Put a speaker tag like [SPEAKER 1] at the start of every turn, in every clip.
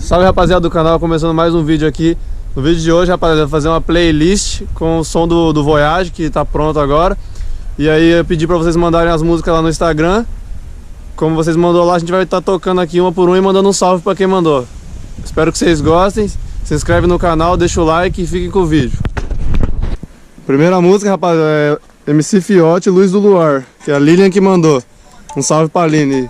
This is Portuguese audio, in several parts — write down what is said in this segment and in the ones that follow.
[SPEAKER 1] Salve rapaziada do canal, começando mais um vídeo aqui. No vídeo de hoje, rapaziada, vou fazer uma playlist com o som do Voyage, que tá pronto agora. E aí eu pedi pra vocês mandarem as músicas lá no Instagram. Como vocês mandou lá, a gente vai estar tocando aqui uma por uma e mandando um salve pra quem mandou. Espero que vocês gostem. Se inscreve no canal, deixa o like e fiquem com o vídeo. Primeira música, rapaziada, é MC Fiote, Luz do Luar, que é a Lilian que mandou. Um salve pra Aline.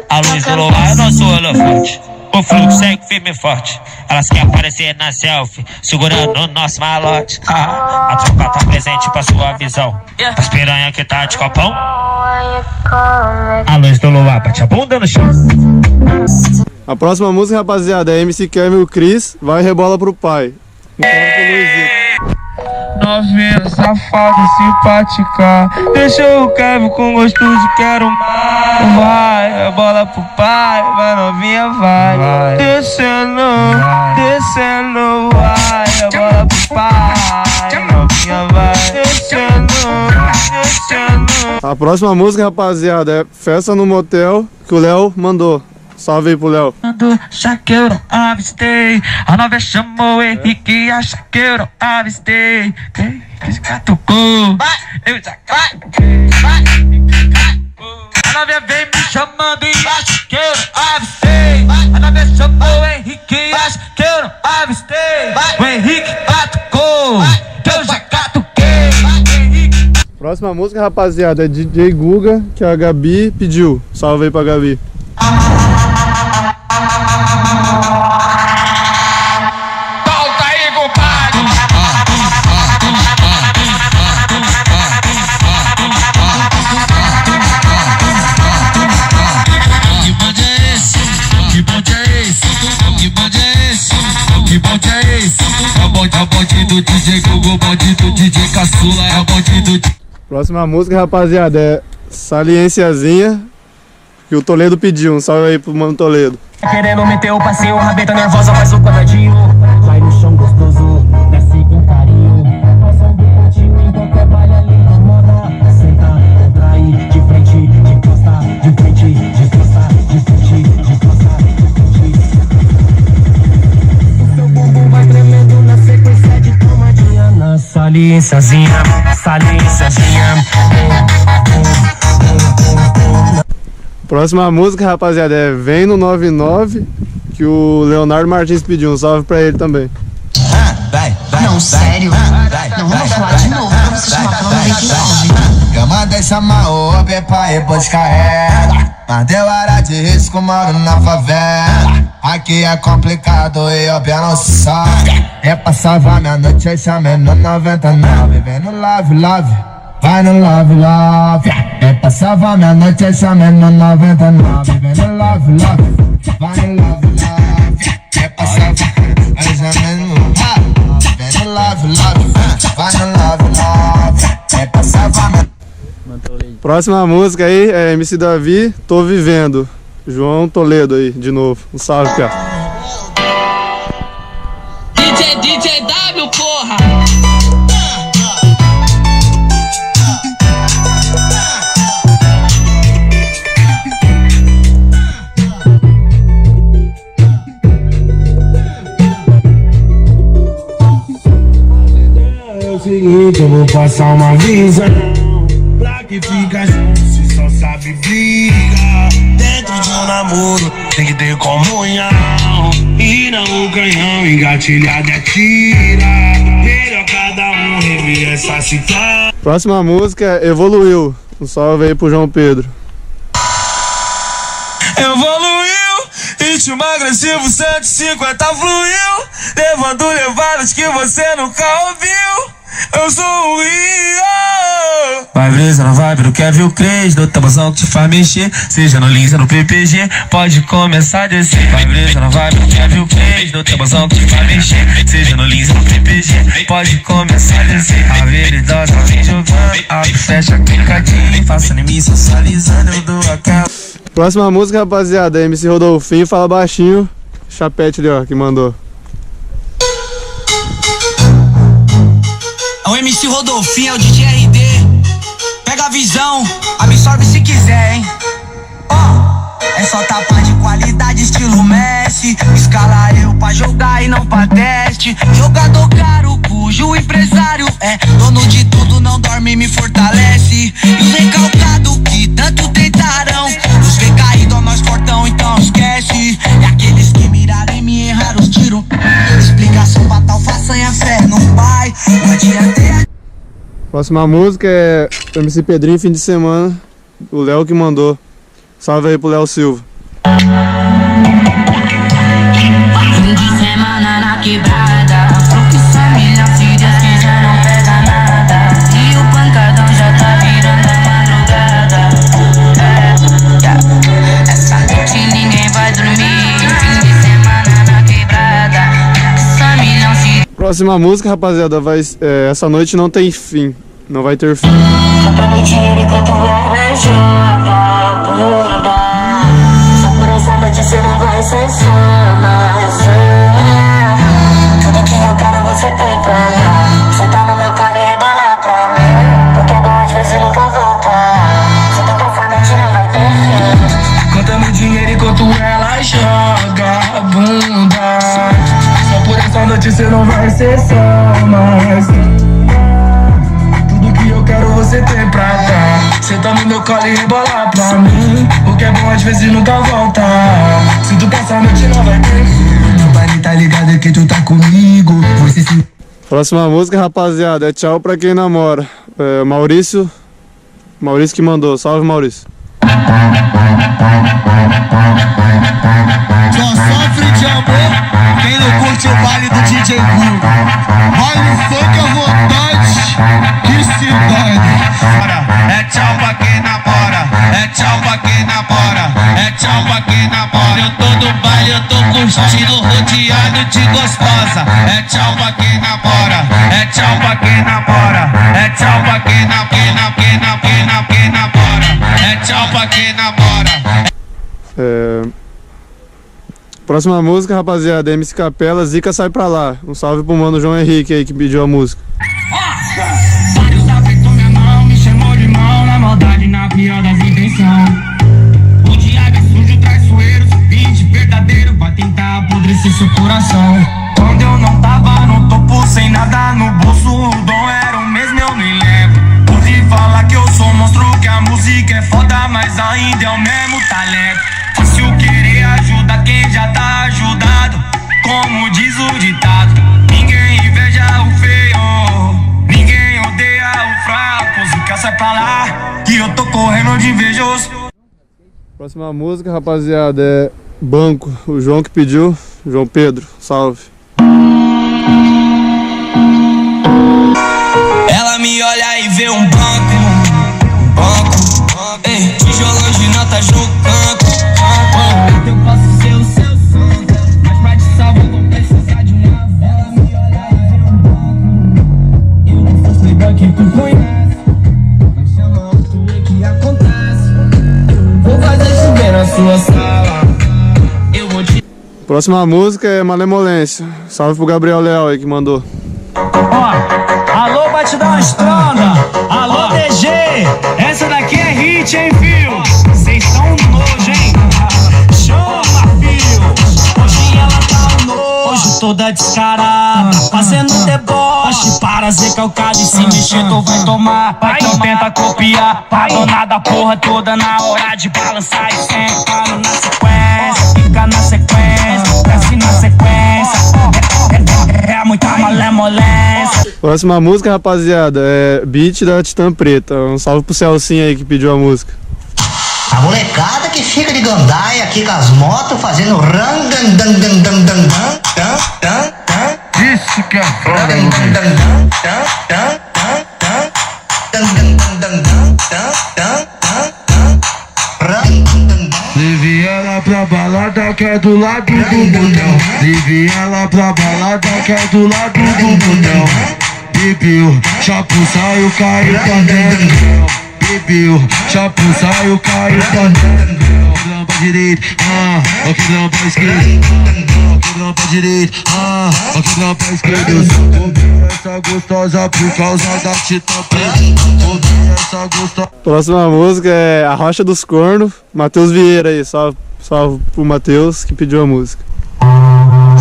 [SPEAKER 2] A luz do luar é nosso elefante. O fluxo segue firme e forte. Elas querem aparecer na selfie, segurando o nosso malote. A tropa tá presente pra sua visão. As piranha que tá de copão. A luz do luar bate a bunda no chão.
[SPEAKER 1] A próxima música, rapaziada, é MC Kevin e o Chris, Vai Rebola pro Pai.
[SPEAKER 3] Novinha, safada, simpática. Deixou o Kevin com gosto de quero mais. Vai, rebola pro pai, vai novinha, vai. Descendo, descendo, vai, rebola pro pai, novinha, vai. Descendo, descendo.
[SPEAKER 1] A próxima música, rapaziada, é Festa no Motel, que o Léo mandou. Salve aí pro Léo.
[SPEAKER 3] Já que eu não avistei, a nova chamou o Henrique, acha que eu não avistei. Quem catucou? Eu já vai. A nova vem me chamando e acha que eu não avistei. A nova chamou o Henrique, acha que eu não avistei. O Henrique catucou, eu já catuquei.
[SPEAKER 1] Próxima música, rapaziada, é DJ Guga, que a Gabi pediu. Salve aí pra Gabi.
[SPEAKER 3] Volta aí, compadre.
[SPEAKER 2] Que bonde é esse? Que bonde é esse? Que bonde é esse? Que bonde é esse? É o bonde do DJ Google, o bonde do DJ Caçula, é o bonde do...
[SPEAKER 1] Próxima música, rapaziada, é Saliênciazinha, que o Toledo pediu. Um salve aí pro mano Toledo.
[SPEAKER 4] Querendo meter o passinho, rabeta nervosa, faz o quadradinho. Vai no chão gostoso, desce com carinho. Passa um pontinho em qualquer baile ali na moda. Senta, contrai, de frente, de costa, de frente, de costa, de frente, de costa, de frente. O seu bumbum vai tremendo na sequência de tomadinha. Na saliênciazinha, saliênciazinha.
[SPEAKER 1] Próxima música, rapaziada, é Vem no 99, que o Leonardo Martins pediu. Um salve pra ele também.
[SPEAKER 5] Não, sério? Não, vamos falar de novo, vamos se chamar pelo 99.
[SPEAKER 6] Eu mandei chamar o Uber pra ir buscar ela, mas deu hora de risco, moro na favela. Aqui é complicado e eu não sabe. Eu passava minha noite e chamei no 99. Vem no love, love, vai no love, love. Eu passava minha noite e chamei no 99. Vem no love, love, vai no love, love. Eu passava, eu chamei no love. Vem no love, love, vai no love, love. Eu passava minha...
[SPEAKER 1] Próxima música aí é MC Davi, Tô Vivendo. João Toledo aí, de novo. Um salve, cara.
[SPEAKER 3] DJ W, porra!
[SPEAKER 7] É o seguinte, eu vou passar uma visão pra que fica junto, se só sabe briga. Dentro de um namoro tem que ter comunhão, e não o canhão engatilhado é tira. Melhor cada um rever essa situação.
[SPEAKER 1] Próxima música é Evoluiu. Um salve aí pro João Pedro.
[SPEAKER 3] Evoluiu, ritmo agressivo, 150 fluiu, levando levadas que você nunca ouviu. Eu sou o Rio. Vai brisa na vibe do Kevin o Cres, do tabuzão que te faz mexer, seja no Lins ou no PPG, pode começar a descer. Vai brisa na vibe do Kevin o Cres, do tabuzão que te faz mexer, seja no Lins ou no PPG, pode começar a descer. A veridosa vem jogando, abre, fecha, clicadinho, faça em mim socializando, eu dou aquela.
[SPEAKER 1] Próxima música, rapaziada, é MC Rodolfinho, Fala Baixinho. Chapete ali, ó, que mandou.
[SPEAKER 8] É o MC Rodolfinho, é o DJ RD. Pega a visão, absorve se quiser, hein. É só tapa de qualidade, estilo Messi. Escala eu pra jogar e não pra teste. Jogador caro, cujo empresário é dono de tudo, não dorme e me fortalece. E os recalcados que tanto tentaram, os vê caído a nós fortão, então esquece. E aqueles que miraram em mim erraram os tiros. Explicação pra tal façanha, fé no pai. Não adianta ter.
[SPEAKER 1] Próxima música é MC Pedrinho, Fim de Semana. O Léo que mandou. Salve aí pro Léo Silva.
[SPEAKER 9] Fim de semana na quebrada, porque família, se Deus quiser não pega nada. E o pancadão já tá virando a madrugada. Essa noite ninguém vai dormir. Fim de semana na quebrada, porque família, se...
[SPEAKER 1] Próxima música, rapaziada, essa noite não tem fim. Não vai ter fim.
[SPEAKER 9] Só pra me tirar enquanto ela joga bunda. Só por essa noite você não vai ser só mais tudo que eu quero você tem pra lá. Você tá no meu carro e rebola pra mim, porque é bom às vezes nunca voltar. Você tá com essa noite não vai ter fim.
[SPEAKER 7] Contando dinheiro enquanto ela joga bunda. Só por essa noite você não vai ser só mais eu quero você ter pra cá. Cê tá no meu colo e rebola pra mim, o que é bom às vezes nunca volta. Se tu passar a noite não vai ter fim. O baile tá ligado que tu tá comigo. Você se...
[SPEAKER 1] Próxima música, rapaziada, é Tchau Pra Quem Namora. Maurício que mandou. Salve, Maurício.
[SPEAKER 6] Só sofre de amor quem não curte o baile do DJ Blue. Baile funk à vontade, que se dane.
[SPEAKER 3] É tchau pra quem namora, é tchau pra quem namora, é tchau pra quem namora. Eu tô no baile, eu tô curtindo, rodeado de gostosa. É tchau pra quem namora, é tchau pra quem namora, é tchau pra quem namora, é tchau pra quem namora.
[SPEAKER 1] Próxima música, rapaziada, MC Capela, Zica Sai Pra Lá. Um salve pro mano João Henrique aí que pediu a música.
[SPEAKER 4] Vários apertou minha mão, me chamou de mão, na maldade, na pior das intenções. O diabo é sujo, traiçoeiro, finge verdadeiro, vai tentar apodrecer seu coração. Quando eu não tava no topo, sem nada no bolso, o dom era o mesmo, eu nem lembro. Ouvi falar que eu sou um monstro, que a música é foda, mas ainda é o mesmo talento. Fácil querer ajuda quem já tá ajudado, como diz o ditado. Ninguém inveja o feio, ninguém odeia o fraco. Zica sai pra lá, que eu tô correndo de invejoso.
[SPEAKER 1] Próxima música, rapaziada, é Banco. O João que pediu, João Pedro, salve.
[SPEAKER 8] Ela me olha e vê um banco, ei, tijolão de notas no canto. Eu posso ser o seu santo, mas pra te salvar vou precisar de uma vela. Ela me olha e vê um banco, eu não sou playboy que tu conhece, mas chama o que que acontece. Vou fazer chover na sua sala, eu vou te...
[SPEAKER 1] Próxima música é Malemolência. Salve pro Gabriel Leal aí que mandou.
[SPEAKER 4] Alô, Batidão Estronda, alô, DG, essa daqui é hit, hein, fio? Cês tão nojo, hein? Chama, fio. Hoje ela tá nojo, toda descarada, fazendo deboche para ser calcado e se mexer tu vai tomar. Vai que tenta copiar, a dona da porra toda na hora de balançar e sentando na sequência, fica na sequência, desce na sequência. É muita malemolência.
[SPEAKER 1] Próxima música, rapaziada, é Beat da Titã Preta. Um salve pro Celcinho aí que pediu a música.
[SPEAKER 5] A molecada que fica de gandaia aqui com as motos fazendo rangandandandandandan.
[SPEAKER 7] Isso que é foda, leve ela pra balada que é do lado do bundão. Leve ela pra balada que é do lado do bundão. Bebiu, chapu, saiu, caiu pra dentro. Bebiu, chapu, saiu, caiu pra dentro. quebrando pra direita, ó quebrando pra esquerda, ó quebrando pra direita, ó quebrando pra esquerda. Eu só ouvi essa gostosa por causa da Tita Preta. Ouvi essa gostosa.
[SPEAKER 1] Próxima música é A Rocha dos Cornos, Matheus Vieira aí, salve pro Matheus que pediu a música.
[SPEAKER 8] O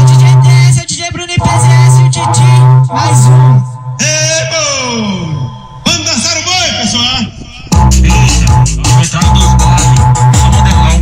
[SPEAKER 8] DJ TS, o DJ Bruno e PZS, o Titi, mais um.
[SPEAKER 7] Vamos dançar o boi, pessoal.
[SPEAKER 3] Entrada dos bares, vamos derrubar um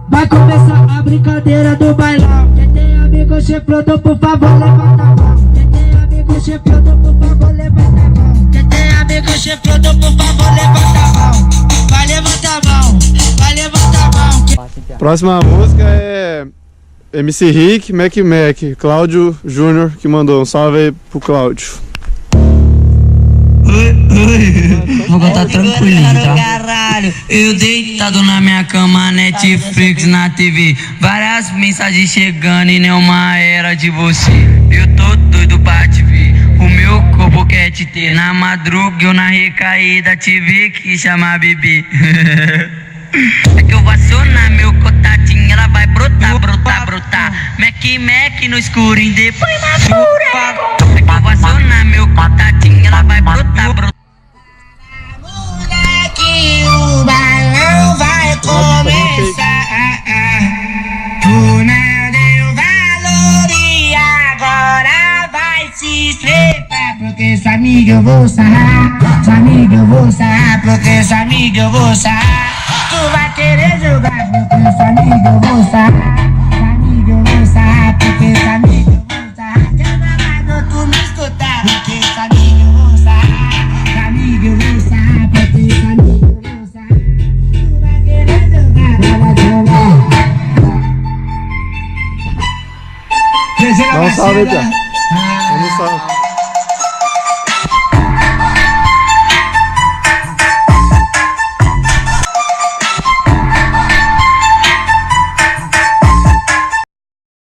[SPEAKER 8] Vai começar a brincadeira do bailão. Quem tem amigo chifrudo, por favor, levanta a mão. Quem tem amigo chifrudo, por favor, levanta a mão. Quem tem amigo chifrudo, por favor, levanta a mão. Vai levantar a mão, vai levantar a mão.
[SPEAKER 1] Próxima música é MC Rick, Mac, Cláudio Júnior que mandou. Um salve aí pro Cláudio.
[SPEAKER 8] Vou cantar tranquilinho, tá? Caralho, eu deitado na minha cama, Netflix na TV. Várias mensagens chegando e nenhuma era de você. Eu tô doido pra te ver, o meu corpo quer te ter. Na madruga eu na recaída tive que chamar bebê. É que eu vou acionar meu contatinho, ela vai brotar, brotar, brotar. Mac no escurinho, depois na fura. É que eu vou acionar meu contatinho, ela vai brotar, brotar. Moleque, o balão vai começar. Do nada eu valor e agora vai se estrepar. Porque sua amiga eu vou sarrar, sua amiga eu vou sarrar. Porque sua amiga eu vou sarrar. Tu vai querer jogar porque sua amiga eu vou sarrar. Sua amiga eu vou sarrar, porque sua amiga eu vou sarrar. Quero tu me escutar, porque sua amiga eu vou sarrar. Sua amiga eu vou sarrar, porque sua amiga eu vou sarrar. Tu vai querer jogar,
[SPEAKER 1] Dá um salve aí, cara. Vamos salve.